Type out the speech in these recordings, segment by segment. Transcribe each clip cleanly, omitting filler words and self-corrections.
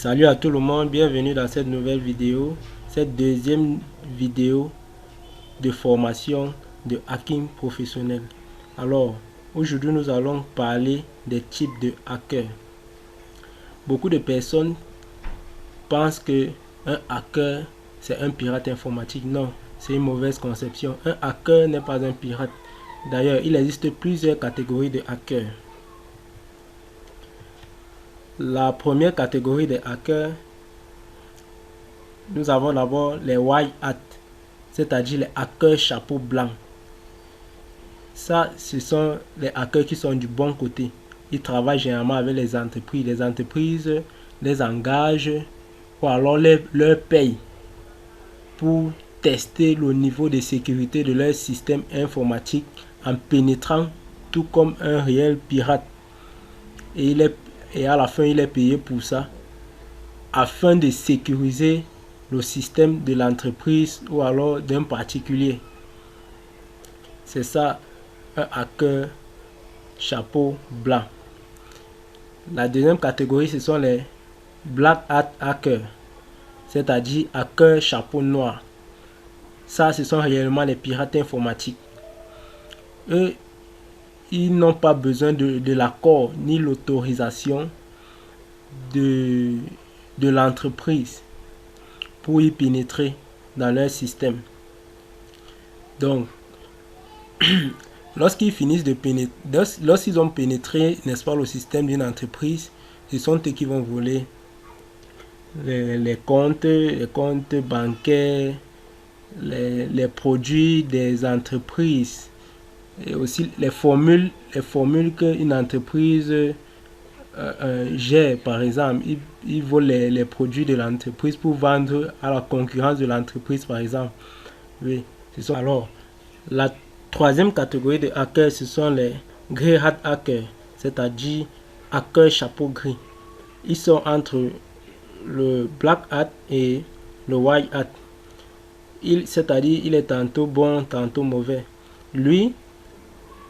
Salut à tout le monde, bienvenue dans cette nouvelle vidéo, cette deuxième vidéo de formation de hacking professionnel. Alors, aujourd'hui nous allons parler des types de hackers. Beaucoup de personnes pensent que un hacker c'est un pirate informatique. Non, c'est une mauvaise conception. Un hacker n'est pas un pirate. D'ailleurs, il existe plusieurs catégories de hackers. La première catégorie des hackers, nous avons d'abord les white hat, c'est-à-dire les hackers chapeau blanc. Ça, ce sont les hackers qui sont du bon côté. Ils travaillent généralement avec les entreprises. Les entreprises les engagent ou alors leur payent pour tester le niveau de sécurité de leur système informatique en pénétrant tout comme un réel pirate. Et à la fin, il est payé pour ça afin de sécuriser le système de l'entreprise ou alors d'un particulier. C'est ça, un hacker chapeau blanc. La deuxième catégorie, ce sont les black hat hackers, c'est-à-dire hackers chapeau noir. Ça, ce sont réellement les pirates informatiques. Eux, ils n'ont pas besoin de l'accord ni l'autorisation de l'entreprise pour y pénétrer dans leur système. Donc, lorsqu'ils finissent de pénétrer, lorsqu'ils ont pénétré, n'est-ce pas, le système d'une entreprise, ce sont eux qui vont voler les comptes bancaires, les produits des entreprises et aussi les formules qu'une entreprise gère. Par exemple, ils volent les produits de l'entreprise pour vendre à la concurrence de l'entreprise, par exemple. Oui, alors, la troisième catégorie de hackers, ce sont les grey hat hackers, c'est-à-dire hackers chapeau gris. Ils sont entre le black hat et le white hat. C'est-à-dire, il est tantôt bon, tantôt mauvais. Lui,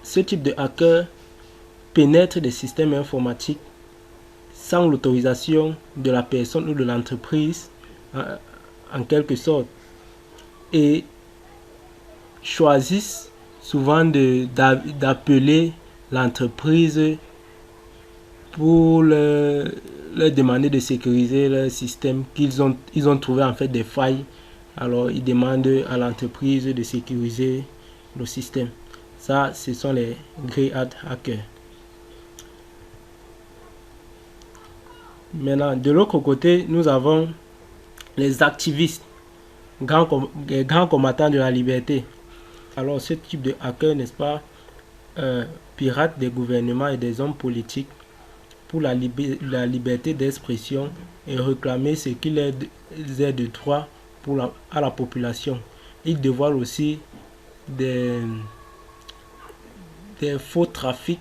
ce type de hacker pénètre des systèmes informatiques sans l'autorisation de la personne ou de l'entreprise, en quelque sorte, et choisissent souvent d'appeler l'entreprise pour leur demander de sécuriser leur système qu'ils ont trouvé en fait des failles. Alors ils demandent à l'entreprise de sécuriser le système. Ça, ce sont les grey hat hackers. Maintenant, de l'autre côté, nous avons les activistes, grands combattants de la liberté. Alors, ce type de hacker, n'est-ce pas, pirate des gouvernements et des hommes politiques pour la liberté d'expression et réclamer ce qu'il est de droit à la population. Ils dévoilent aussi des faux trafics,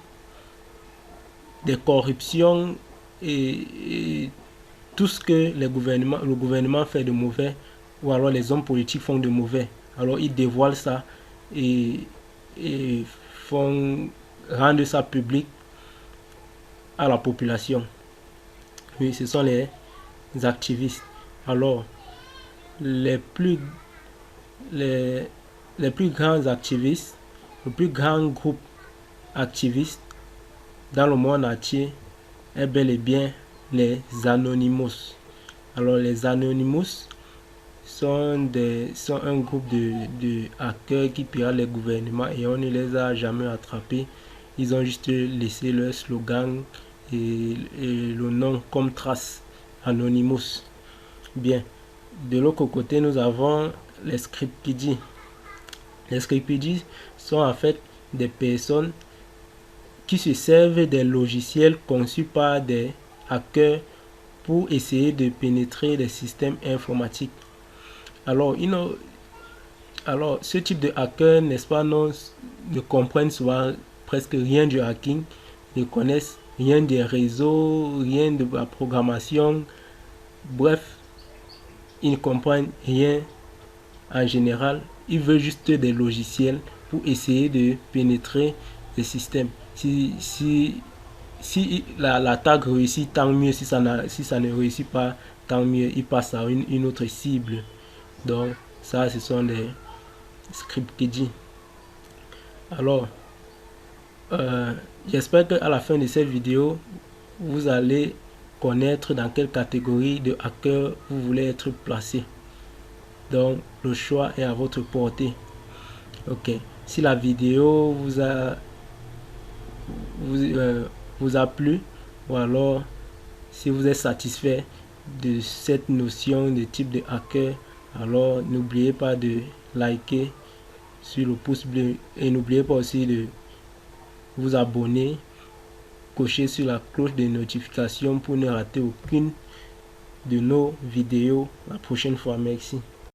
des corruptions et tout ce que le gouvernement fait de mauvais ou alors les hommes politiques font de mauvais. Alors ils dévoilent ça et font rendre ça public à la population. Oui, ce sont les activistes. Alors les plus grands activistes, le plus grand groupe activiste dans le monde entier est bel et bien les Anonymous. Alors les Anonymous sont un groupe de hackers qui piratent les gouvernements et on ne les a jamais attrapés. Ils ont juste laissé leur slogan et le nom comme trace, Anonymous. Bien, de l'autre côté nous avons les Scriptkeedie. Les Scriptkeedie sont en fait des personnes qui se servent des logiciels conçus par des hackers pour essayer de pénétrer les systèmes informatiques. Alors, ce type de hackers, n'est-ce pas, ne comprennent souvent presque rien du hacking, ne connaissent rien des réseaux, rien de la programmation. Bref, ils ne comprennent rien en général. Ils veulent juste des logiciels pour essayer de pénétrer les systèmes. Si si l'attaque réussit, tant mieux. Si ça ne réussit pas, tant mieux. Il passe à une autre cible. Donc ça, ce sont des scripts qui disent. Alors, j'espère qu'à la fin de cette vidéo, vous allez connaître dans quelle catégorie de hacker vous voulez être placé. Donc, le choix est à votre portée. Ok. Si la vidéo vous a plu, ou alors si vous êtes satisfait de cette notion de type de hacker, alors n'oubliez pas de liker sur le pouce bleu et n'oubliez pas aussi de vous abonner, cocher sur la cloche de notification pour ne rater aucune de nos vidéos la prochaine fois. Merci.